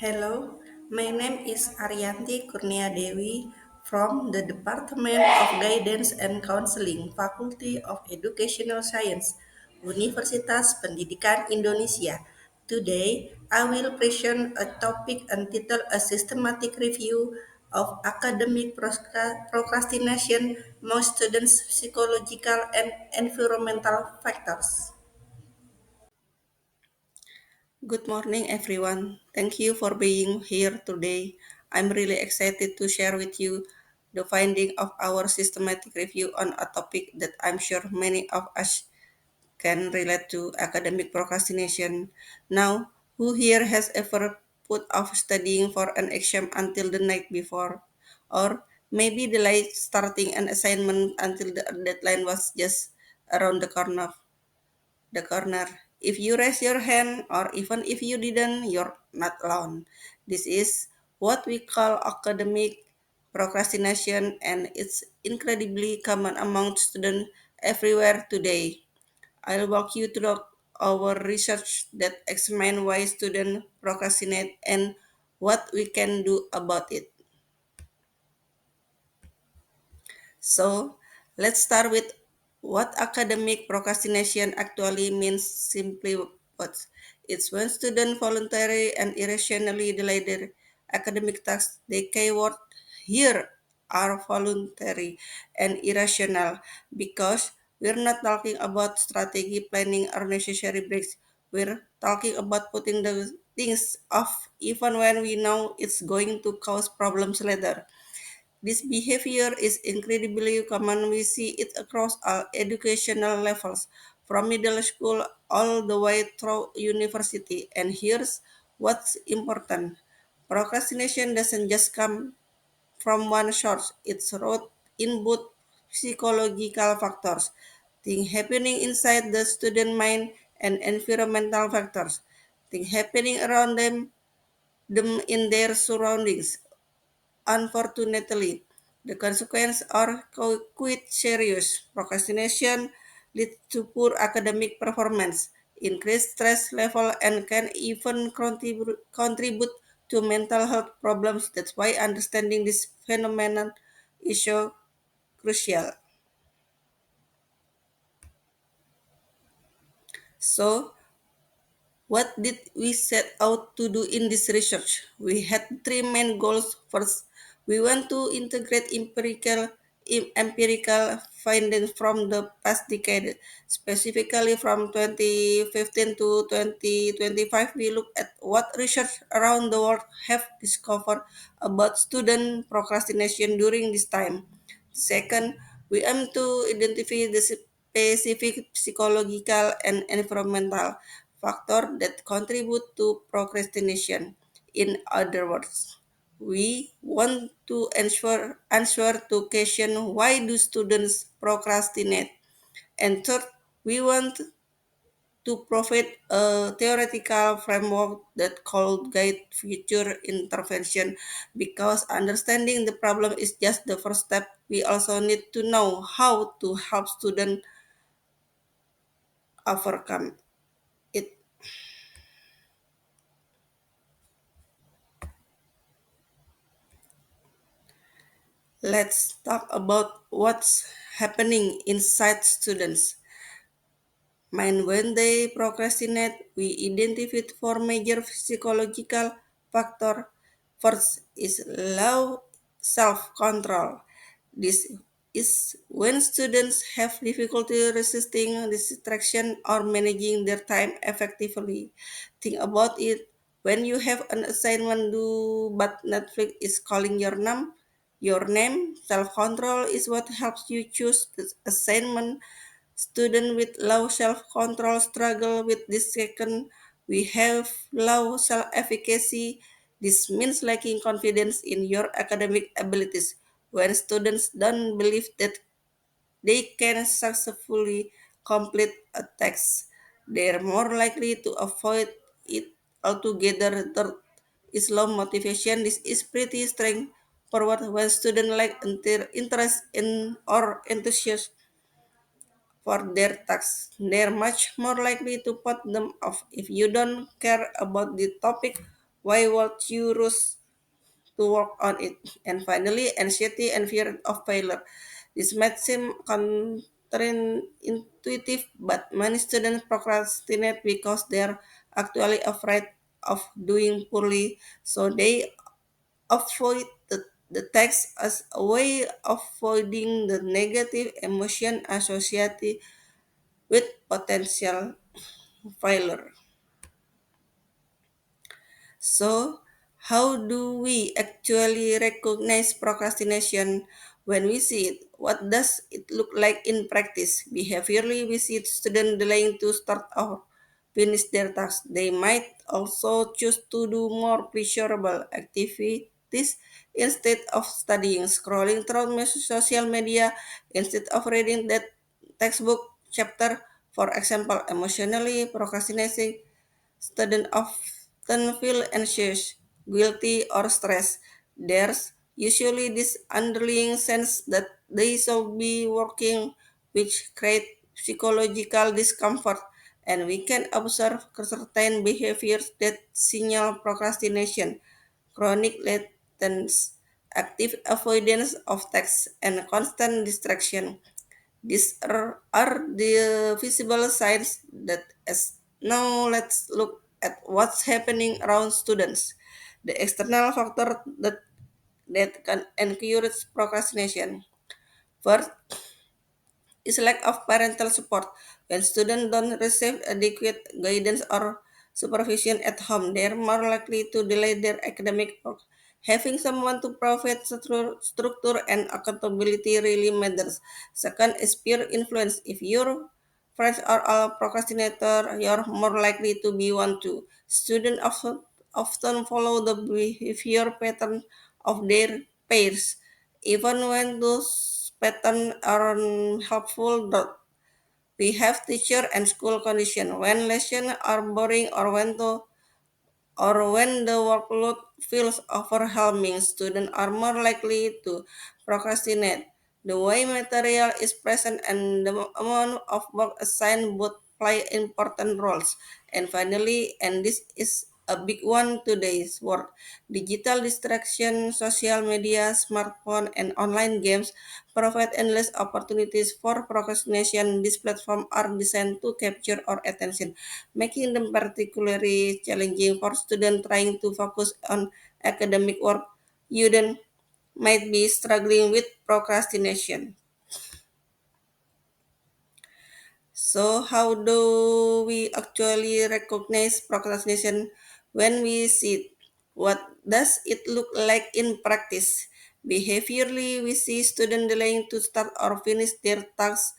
Hello, my name is Arianti Kurnia Dewi from the Department of Guidance and Counseling, Faculty of Educational Science, Universitas Pendidikan Indonesia. Today, I will present a topic entitled A Systematic Review of Academic Procrastination among Students' Psychological and Environmental Factors. Good morning, everyone. Thank you for being here today. I'm really excited to share with you the finding of our systematic review on a topic that I'm sure many of us can relate to academic procrastination. Now, who here has ever put off studying for an exam until the night before? Or maybe delayed starting an assignment until the deadline was just around the corner. If you raise your hand, or even if you didn't, you're not alone. This is what we call academic procrastination, and it's incredibly common among students everywhere today. I'll walk you through our research that examine why students procrastinate and what we can do about it. So, let's start with what academic procrastination actually means. Simply put, it's when students voluntarily and irrationally delay their academic tasks. The keyword here are voluntary and irrational because we're not talking about strategy planning or necessary breaks. We're talking about putting the things off even when we know it's going to cause problems later. This behavior is incredibly common. We see it across all educational levels, from middle school all the way through university. And here's what's important: procrastination doesn't just come from one source, it's rooted in both psychological factors, things happening inside the student mind, and environmental factors, things happening around them in their surroundings. Unfortunately, the consequences are quite serious. Procrastination leads to poor academic performance, increased stress level, and can even contribute to mental health problems. That's why understanding this phenomenon is so crucial. So, what did we set out to do in this research? We had three main goals. First, we want to integrate empirical findings from the past decade, specifically from 2015 to 2025. We look at what research around the world have discovered about student procrastination during this time. Second, we aim to identify the specific psychological and environmental factors that contribute to procrastination. In other words, we want to answer to question why do students procrastinate. And third, we want to provide a theoretical framework that could guide future intervention, because understanding the problem is just the first step. We also need to know how to help students overcome it. Let's talk about what's happening inside students' mind when they procrastinate. We identified four major psychological factors. First is low self-control. This is when students have difficulty resisting distraction or managing their time effectively. Think about it. When you have an assignment due but Netflix is calling your name, self-control is what helps you choose the assignment. Students with low self-control struggle with this second. We have low self-efficacy. This means lacking confidence in your academic abilities. When students don't believe that they can successfully complete a text, they are more likely to avoid it altogether. Third is low motivation. This is pretty straightforward. When students lack interest in or enthusiasm for their tasks, they're much more likely to put them off. If you don't care about the topic, Why would you rush to work on it? And finally, anxiety and fear of failure. This might seem counterintuitive, but many students procrastinate because they're actually afraid of doing poorly, so they avoid the text as a way of avoiding the negative emotion associated with potential failure. So, how do we actually recognize procrastination when we see it? What does it look like in practice? Behaviorally, we see students delaying to start or finish their tasks. They might also choose to do more pleasurable activities instead of studying, scrolling through social media instead of reading that textbook chapter. For example, emotionally procrastinating students often feel anxious, guilty, or stressed. There's usually this underlying sense that they should be working, which creates psychological discomfort, and we can observe certain behaviors that signal procrastination, chronic latency, active avoidance of text, and constant distraction. These are the visible signs that as now let's look at what's happening around students. The external factor that can encourage procrastination. First is lack of parental support. When students don't receive adequate guidance or supervision at home, they are more likely to delay their academic work. Having someone to provide structure and accountability really matters. Second is peer influence. If your friends are all procrastinator, you're more likely to be one too. Students often follow the behavior pattern of their peers even when those patterns are helpful. We have teacher and school condition. When lessons are boring or when the workload feels overwhelming, students are more likely to procrastinate. The way material is present and the amount of work assigned both play important roles. And finally, and this is a big one today's world, digital distraction, social media, smartphone, and online games provide endless opportunities for procrastination. These platforms are designed to capture our attention, making them particularly challenging for students trying to focus on academic work. You then might be struggling with procrastination. So, how do we actually recognize procrastination when we see it? What does it look like in practice? Behaviorally, we see students delaying to start or finish their tasks.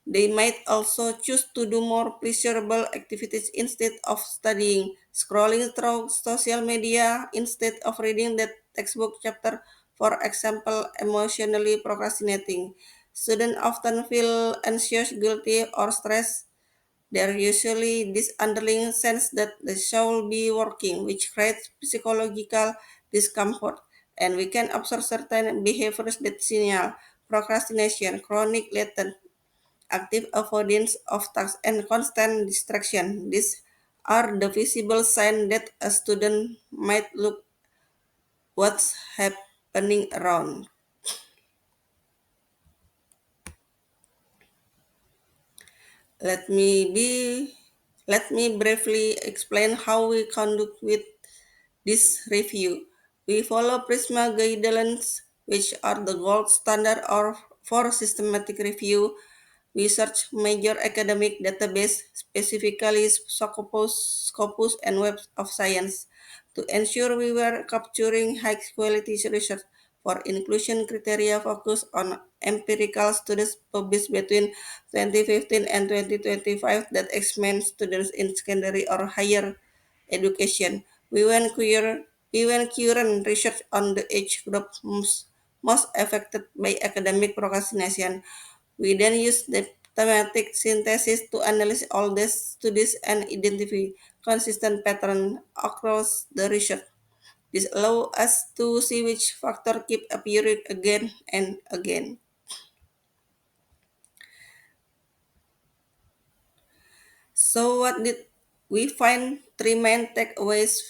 They might also choose to do more pleasurable activities instead of studying, scrolling through social media instead of reading that textbook chapter, for example, emotionally procrastinating. Students often feel anxious, guilty, or stressed. There usually this underlying sense that they shall be working, which creates psychological discomfort. And we can observe certain behaviors that signal procrastination, chronic latent active avoidance of tasks, and constant distraction. These are the visible signs that a student might look what's happening around. Let me be Let me briefly explain how we conduct with this review. We follow Prisma guidelines, which are the gold standard for systematic review. We search major academic database, specifically Scopus and Web of Science, to ensure we were capturing high quality research. For inclusion criteria focus on empirical studies published between 2015 and 2025 that examine students in secondary or higher education. We went current research on the age group most affected by academic procrastination. We then use the thematic synthesis to analyze all these studies and identify consistent pattern across the research. This allows us to see which factor keep appearing again and again. So what did we find? Three main takeaways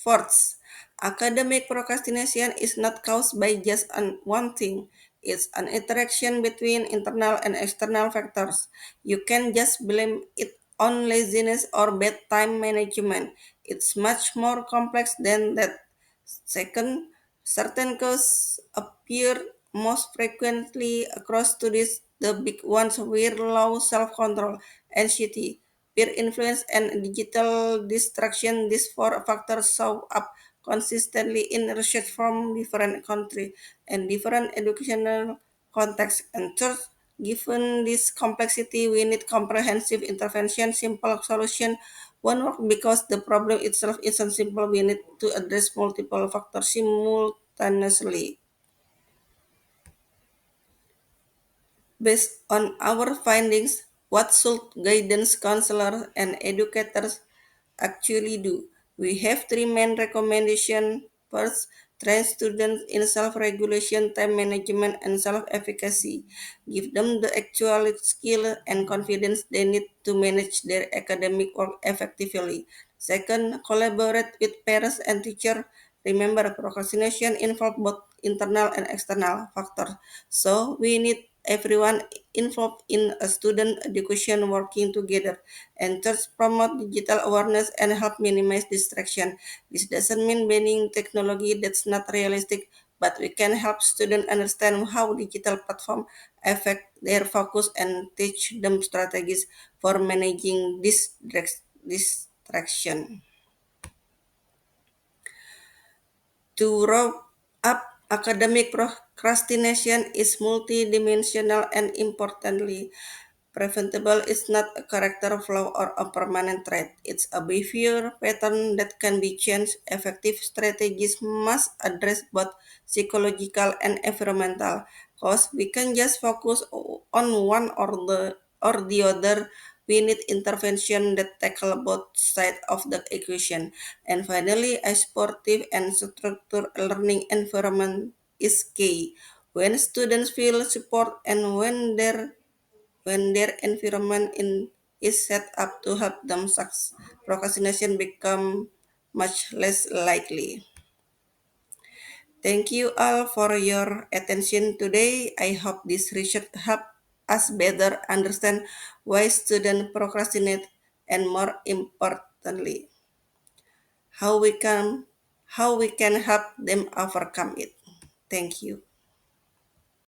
Fourth, academic procrastination is not caused by just one thing. It's an interaction between internal and external factors. You can just blame it on laziness or bad time management. It's much more complex than that. Second, certain causes appear most frequently across studies. The big ones were low self-control, anxiety, peer influence, and digital distraction. These four factors show up consistently in research from different countries and different educational contexts. And third, given this complexity, we need comprehensive intervention. Simple solution won't work because the problem itself isn't simple. We need to address multiple factors simultaneously. Based on our findings, what should guidance counselors and educators actually do? We have three main recommendations. First, train students in self-regulation, time management, and self-efficacy. Give them the actual skill and confidence they need to manage their academic work effectively. Second, collaborate with parents and teachers. Remember, procrastination involves both internal and external factors. So we need everyone involved in a student education working together. And third, promote digital awareness and help minimize distraction. This doesn't mean banning technology that's not realistic, but we can help students understand how digital platforms affect their focus and teach them strategies for managing this distraction. To wrap up, academic procrastination is multidimensional and importantly preventable. Is not a character flaw or a permanent trait. It's a behavior pattern that can be changed. Effective strategies must address both psychological and environmental cause. We can just focus on one or the other. We need intervention that tackle both sides of the equation. And finally, a sportive and structured learning environment is key. When students feel support and when their environment is set up to help them succeed, procrastination become much less likely. Thank you all for your attention today. I hope this research help us better understand why students procrastinate and more importantly, how we can how we can help them overcome it. Thank you.